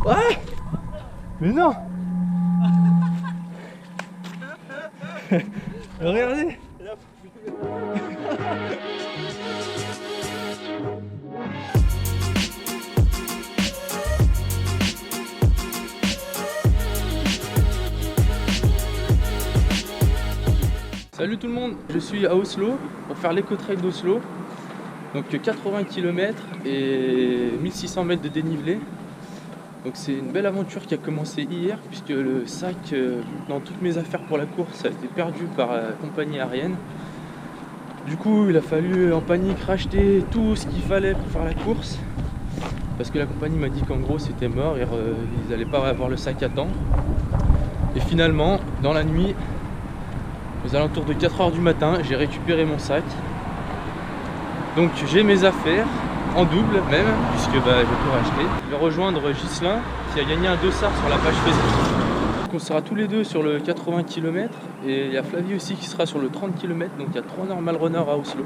Ouais. Mais non. Regardez. Salut tout le monde, je suis à Oslo pour faire l'éco-trail d'Oslo. Donc 80 km et 1600 mètres de dénivelé. Donc c'est une belle aventure qui a commencé hier puisque le sac dans toutes mes affaires pour la course a été perdu par la compagnie aérienne. Du coup il a fallu en panique racheter tout ce qu'il fallait pour faire la course parce que la compagnie m'a dit qu'en gros c'était mort, ils n'allaient pas avoir le sac à temps. Et finalement dans la nuit, aux alentours de 4 h du matin, j'ai récupéré mon sac. Donc j'ai mes affaires, en double même, puisque j'ai tout racheté. Je vais rejoindre Ghislain qui a gagné un dossard sur la page Facebook. Donc on sera tous les deux sur le 80 km et il y a Flavie aussi qui sera sur le 30 km. Donc il y a 3 normal runners à Oslo.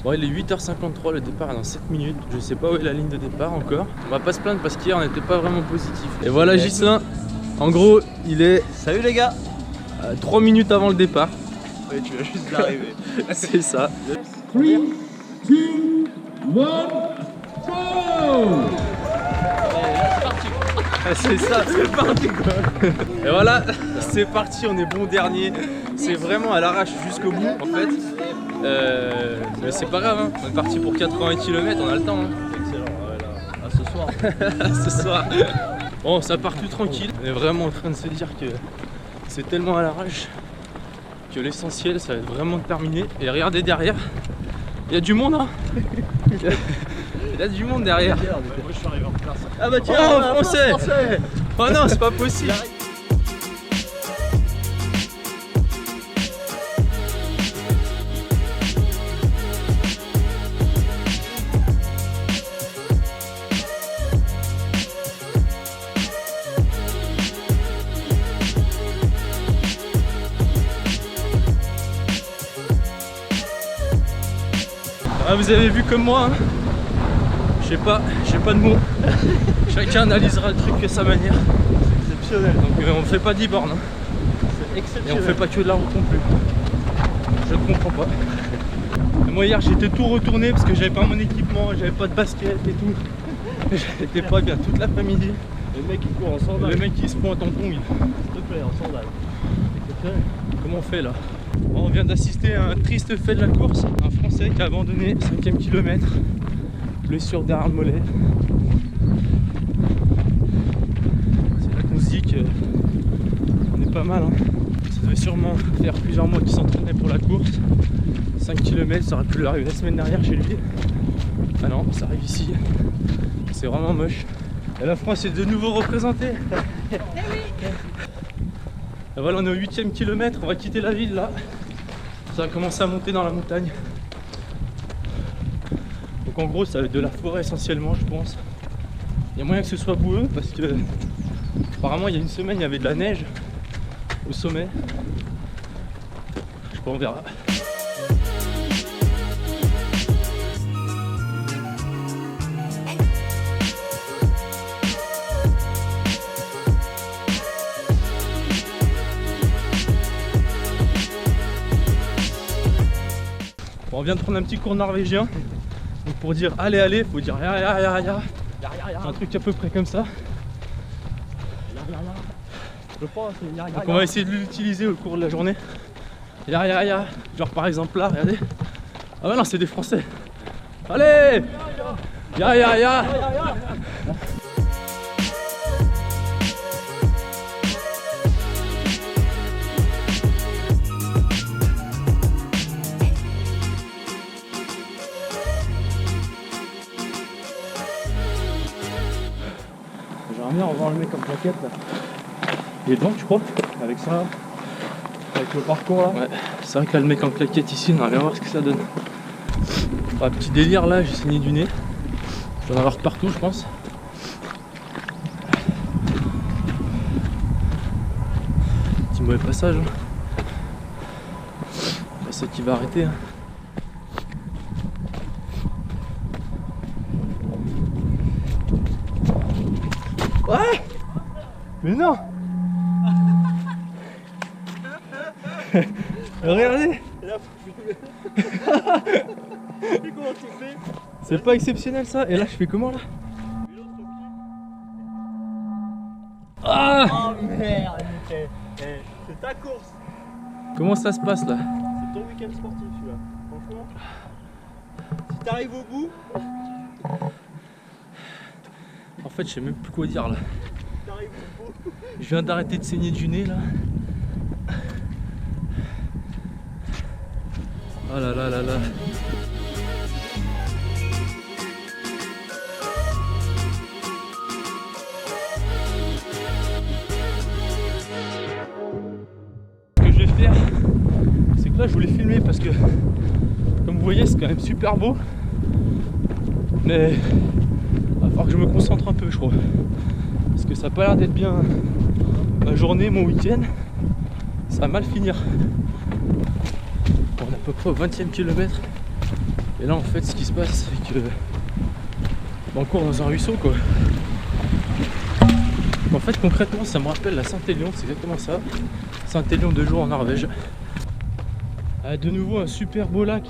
Bon, il est 8 h 53, le départ est dans 7 minutes. Je sais pas où est la ligne de départ encore. On va pas se plaindre parce qu'hier on n'était pas vraiment positif. Et voilà Ghislain, en gros il est... Salut les gars, 3 minutes avant le départ. Ouais, tu vas juste d'arriver. C'est ça. 3, 2, 1, go! C'est ça, c'est parti quoi. Et voilà, c'est parti, on est bon dernier. C'est vraiment à l'arrache jusqu'au bout en fait. Mais c'est pas grave, hein. On est parti pour 80 km, on a le temps. Hein. Excellent, ouais, là. À ce soir. Ce soir. Bon, ça part tout tranquille. On est vraiment en train de se dire que c'est tellement à l'arrache que l'essentiel ça va être vraiment de terminer. Et regardez derrière, il y a du monde hein. Il y a du monde derrière. Moi je suis arrivé en place. Ah bah tiens, oh, français. Oh non, c'est pas possible. Ah, vous avez vu comme moi, hein. J'ai pas de mots. Chacun analysera le truc à sa manière. Exceptionnel. Donc on fait pas 10 bornes. Hein. C'est Et exceptionnel. on fait pas que de la route non plus. Je ne comprends pas. Et moi hier j'étais tout retourné parce que j'avais pas mon équipement, j'avais pas de basket et tout. J'étais pas bien toute l'après-midi. Le mec il court en sandales. Le mec qui se pointe en tongue. S'il te plaît, en sandales. Exceptionnel. Comment on fait là? On vient d'assister à un triste fait de la course. Un Français qui a abandonné 5e kilomètre. Blessure derrière le mollet. C'est là qu'on se dit qu'on est pas mal. Hein. Ça devait sûrement faire plusieurs mois qu'il s'entraînait pour la course. 5 km, ça aurait pu lui arriver la semaine dernière chez lui. Ah non, ça arrive ici. C'est vraiment moche. Et la France est de nouveau représentée. Et voilà, on est au 8e kilomètre, on va quitter la ville là. Ça va commencer à monter dans la montagne. Donc en gros, ça va être de la forêt essentiellement, je pense. Il y a moyen que ce soit boueux parce que apparemment il y a une semaine il y avait de la neige au sommet. Je sais pas, on verra. Bon, on vient de prendre un petit cours norvégien. Donc pour dire allez allez, faut dire ya ya ya ya. Un truc à peu près comme ça. Je pense que c'est Donc on va essayer de l'utiliser au cours de la journée. Ya ya ya. Genre par exemple là, regardez. Ah bah non, c'est des Français. Allez. Ya ya ya. J'aimerais bien revoir le mec en plaquette là. Il est devant, tu crois? Avec ça, avec le parcours là. Ouais, c'est vrai que là, le mec en claquette ici, on va bien voir ce que ça donne. Un petit délire là, j'ai saigné du nez. Je dois en avoir partout, je pense. Petit mauvais passage. Hein. C'est ça qui va arrêter. Hein. Ouais. Mais non. Regardez. C'est pas exceptionnel ça. Et là je fais comment là? Ah. Oh merde, c'est ta course. Comment ça se passe là? C'est ton week-end sportif celui-là. Franchement, si t'arrives au bout, En fait je sais même plus quoi dire là. si t'arrives au bout. Je viens d'arrêter de saigner du nez là. Oh là là là là. Ce que je vais faire, c'est que là je voulais filmer parce que comme vous voyez c'est quand même super beau. Mais il va falloir que je me concentre un peu je crois. Parce que ça n'a pas l'air d'être bien ma journée, mon week-end. Ça va mal finir. On est à peu près au 20e kilomètre. Et là en fait ce qui se passe c'est que on court dans un ruisseau quoi. En fait concrètement ça me rappelle la Saint-Élion, c'est exactement ça. Saint-Élion de jour en Norvège. De nouveau un super beau lac.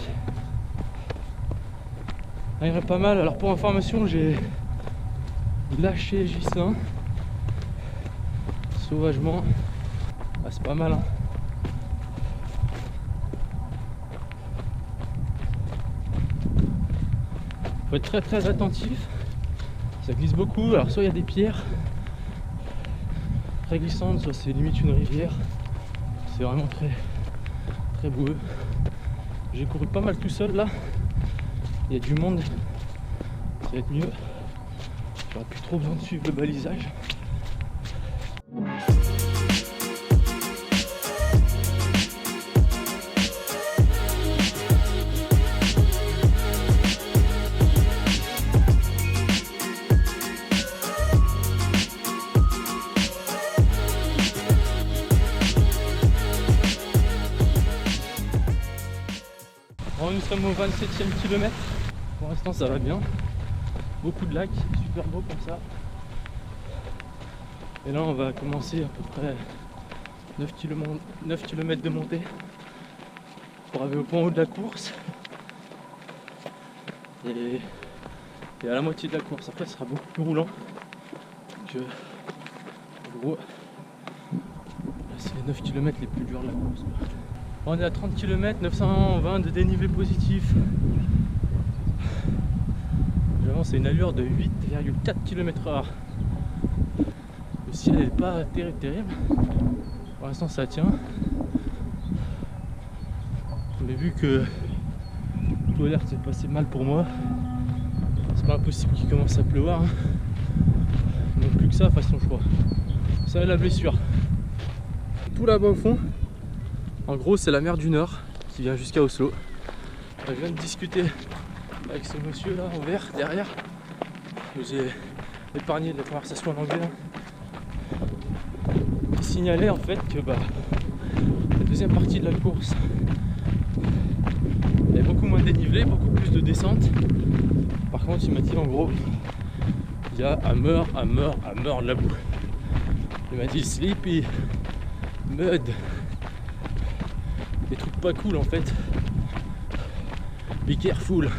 Il y en a pas mal. Alors pour information j'ai lâché Gislain sauvagement. Ah, c'est pas mal hein. Faut être très très attentif. Ça glisse beaucoup. Alors soit il y a des pierres très glissantes, soit c'est limite une rivière. C'est vraiment très très boueux. J'ai couru pas mal tout seul là. Il y a du monde. Ça va être mieux. J'aurais plus trop besoin de suivre le balisage. Bon, nous sommes au 27e kilomètre. Pour l'instant ça va bien. Beaucoup de lacs, super beau comme ça. Et là on va commencer à peu près 9 km de montée pour arriver au point haut de la course. Et à la moitié de la course, après ce sera beaucoup plus roulant. Donc, en gros, c'est les 9 km les plus durs de la course. On est à 30 km, 920 de dénivelé positif. J'avance à une allure de 8,4 km/h. Le ciel n'est pas terrible. Pour l'instant ça tient. Mais vu que tout a l'air de se passer mal pour moi, c'est pas impossible qu'il commence à pleuvoir. Hein. Donc plus que ça fasse son choix. Ça la blessure. Tout là-bas au fond, en gros c'est la mer du Nord qui vient jusqu'à Oslo. Je viens de discuter avec ce monsieur là en vert derrière. J'ai épargné de la conversation en anglais. Il signalait en fait que la deuxième partie de la course il y avait beaucoup moins de dénivelé, beaucoup plus de descente. Par contre il m'a dit en gros il y a à mort de la boue. Il m'a dit sleepy, mud, des trucs pas cool en fait. Be careful.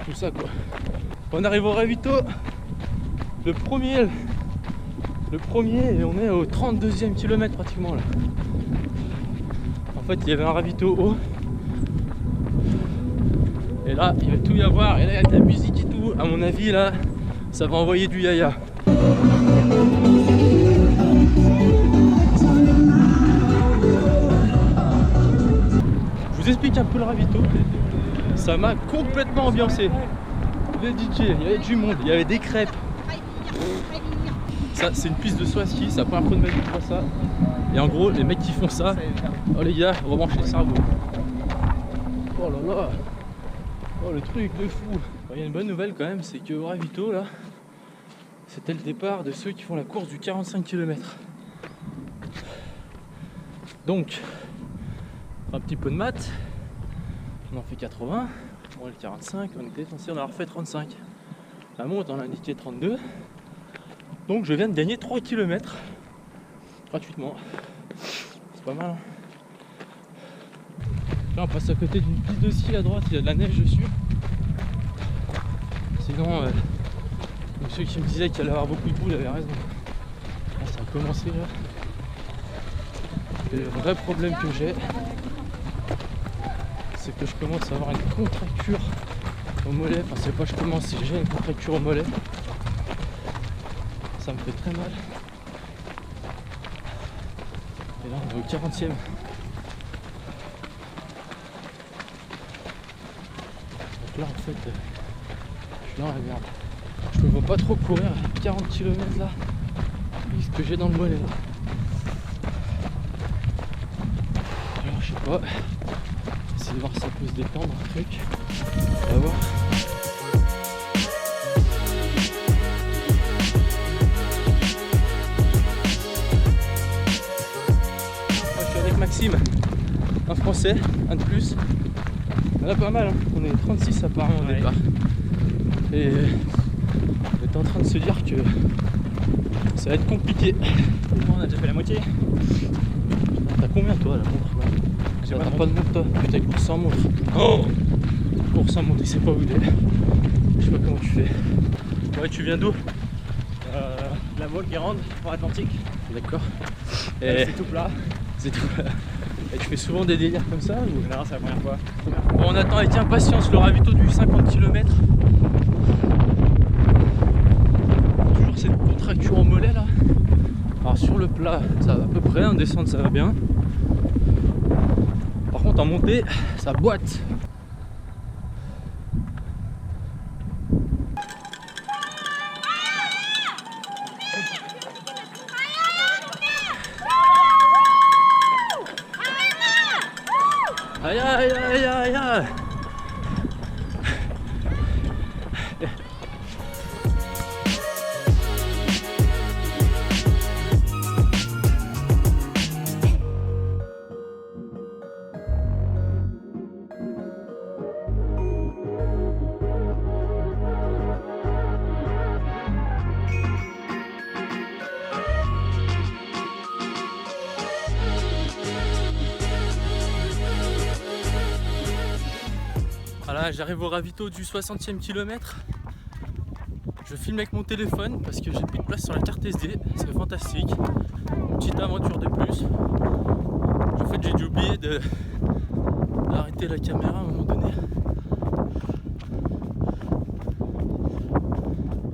Tout ça quoi. On arrive au ravito. Le premier et on est au 32e kilomètre pratiquement là. En fait il y avait un ravito haut. Et là il va tout y avoir. Et là il y a de la musique et tout. À mon avis là ça va envoyer du yaya. Je vous explique un peu le ravito. Ça m'a complètement ambiancé. Les DJ, il y avait du monde, il y avait des crêpes. Ça c'est une piste de saut à ski, c'est la première fois de ma vie que je vois ça. Et en gros les mecs qui font ça, oh les gars, rebranchez le cerveau. Oh là là. Oh le truc de fou. Il y a une bonne nouvelle quand même, c'est que au ravito là, c'était le départ de ceux qui font la course du 45 km. Donc, un petit peu de maths, on en fait 80, on est le 45, on était censé en avoir fait 35. La montre on a indiqué 32, Donc je viens de gagner 3 km gratuitement. C'est pas mal. Hein. Là on passe à côté d'une piste de ski à droite, il y a de la neige dessus. Sinon, monsieur qui me disait qu'il allait avoir beaucoup de boue, il avait raison. Là, ça a commencé là. Et le vrai problème que j'ai, c'est que je commence à avoir une contracture au mollet. Enfin c'est pas je commence, c'est que j'ai une contracture au mollet. Ça me fait très mal. Et là on est au 40e. Donc là en fait, je suis dans la merde. Je me vois pas trop courir 40 km là. Et ce que j'ai dans le mollet là. Alors je sais pas. Essayer de voir si ça peut se détendre un truc. On va voir. Moi, je suis avec Maxime, un français, un de plus. On a pas mal, hein. On est 36 apparemment au départ. Et on est en train de se dire que ça va être compliqué. On a déjà fait la moitié. T'as combien toi la montre? T'as pas de montre toi? Putain, cours sans montre. Oh, cours sans montre, il sait pas où il est. Je sais pas comment tu fais. Ouais, tu viens d'où? La Vole, Guérande, pour Atlantique. D'accord. C'est tout plat. C'est tout. Et tu fais souvent des délires comme ça ou... Non, c'est la première fois. Bon, on attend avec impatience le ravito du 50 km. Toujours cette contracture au mollet là. Alors sur le plat, ça va à peu près, en descente ça va bien. Par contre en montée, ça boite. Aïe aïe aïe aïe aïe. Voilà, j'arrive au ravito du 60e kilomètre. Je filme avec mon téléphone parce que j'ai plus de place sur la carte SD. C'est fantastique. Une petite aventure de plus. En fait, j'ai dû oublier d'arrêter la caméra à un moment donné.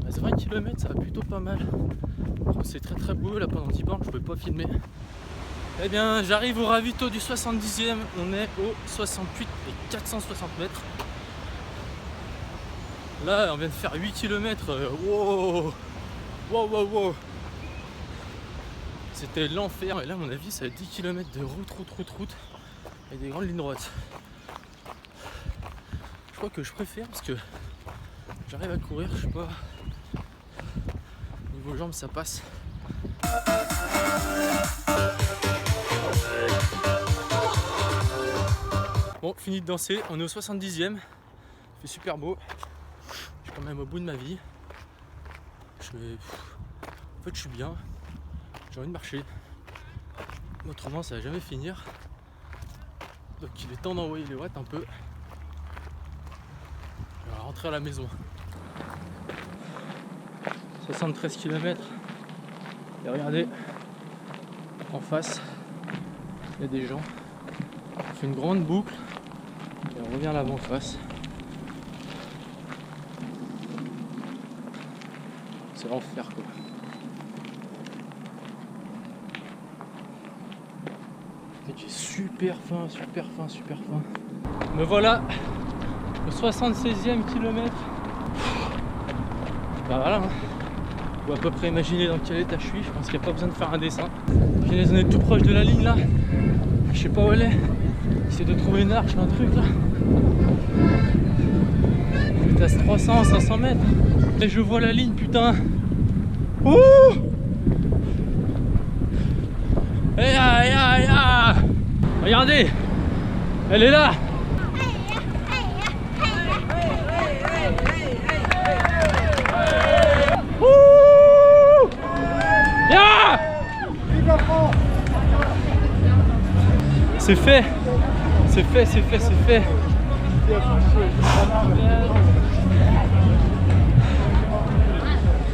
À 20 km, ça va plutôt pas mal. C'est très très beau. Là, pendant 10 bornes, je peux pas filmer. Eh bien, j'arrive au ravito du 70e. On est au 68 et 460 mètres. Là, on vient de faire 8 km. Wow, wow, wow, wow. C'était l'enfer. Et là, à mon avis, ça va être 10 km de route. Et des grandes lignes droites. Je crois que je préfère parce que j'arrive à courir. Je sais pas. Niveau jambes, ça passe. Bon, fini de danser. On est au 70e. Il fait super beau. Je suis quand même au bout de ma vie. En fait, je suis bien. J'ai envie de marcher. Autrement, ça va jamais finir. Donc, il est temps d'envoyer les watts un peu. On va rentrer à la maison. 73 km. Et regardez, en face, il y a des gens. On fait une grande boucle. Et on revient à l'avant face. C'est l'enfer quoi. J'ai super faim. Me voilà au 76e kilomètre. Bah voilà, hein. Faut à peu près imaginer dans quel état je suis. Je pense qu'il n'y a pas besoin de faire un dessin. On est tout proche de la ligne là. Je sais pas où elle est. J'essaie de trouver une arche, un truc là. Je suis à 300, 500 mètres. Et je vois la ligne, putain. Ouh! Et là, regardez, elle est là. Ouh! C'est fait. C'est fait, c'est fait, c'est fait.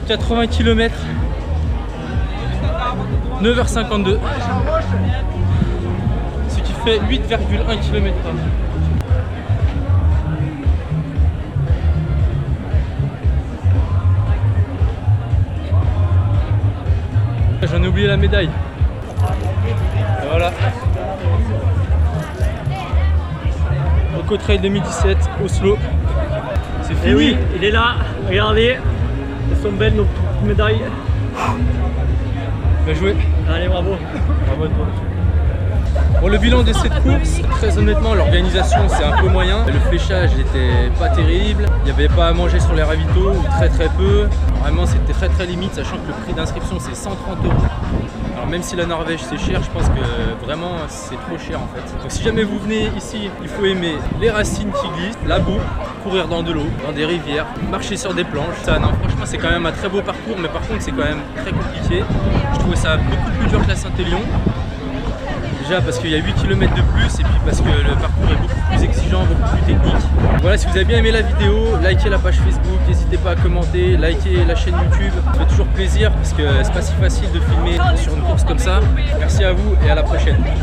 « 80 km, 9h52, ce qui fait 8,1 km/h. J'en ai oublié la médaille. Et voilà. Eco Trail 2017, Oslo. C'est fini. Et oui, il est là. Regardez. Elles sont belles nos petites médailles. Bien joué. Allez, bravo. Bravo à toi. Bon, le bilan de cette course, très honnêtement, l'organisation c'est un peu moyen. Le fléchage n'était pas terrible. Il n'y avait pas à manger sur les ravitaux ou très peu. Vraiment, c'était très limite, sachant que le prix d'inscription c'est 130 €. Alors même si la Norvège c'est cher, je pense que vraiment c'est trop cher en fait. Donc si jamais vous venez ici, il faut aimer les racines qui glissent, la boue, courir dans de l'eau, dans des rivières, marcher sur des planches. Ça, non, franchement c'est quand même un très beau parcours, mais par contre c'est quand même très compliqué. Je trouvais ça beaucoup plus dur que la Saint-Élion. Déjà parce qu'il y a 8 km de plus et puis parce que le parcours est beaucoup plus exigeant, beaucoup plus technique. Voilà, si vous avez bien aimé la vidéo, likez la page Facebook, n'hésitez pas à commenter, likez la chaîne YouTube. Ça fait toujours plaisir parce que c'est pas si facile de filmer sur une course comme ça. Merci à vous et à la prochaine.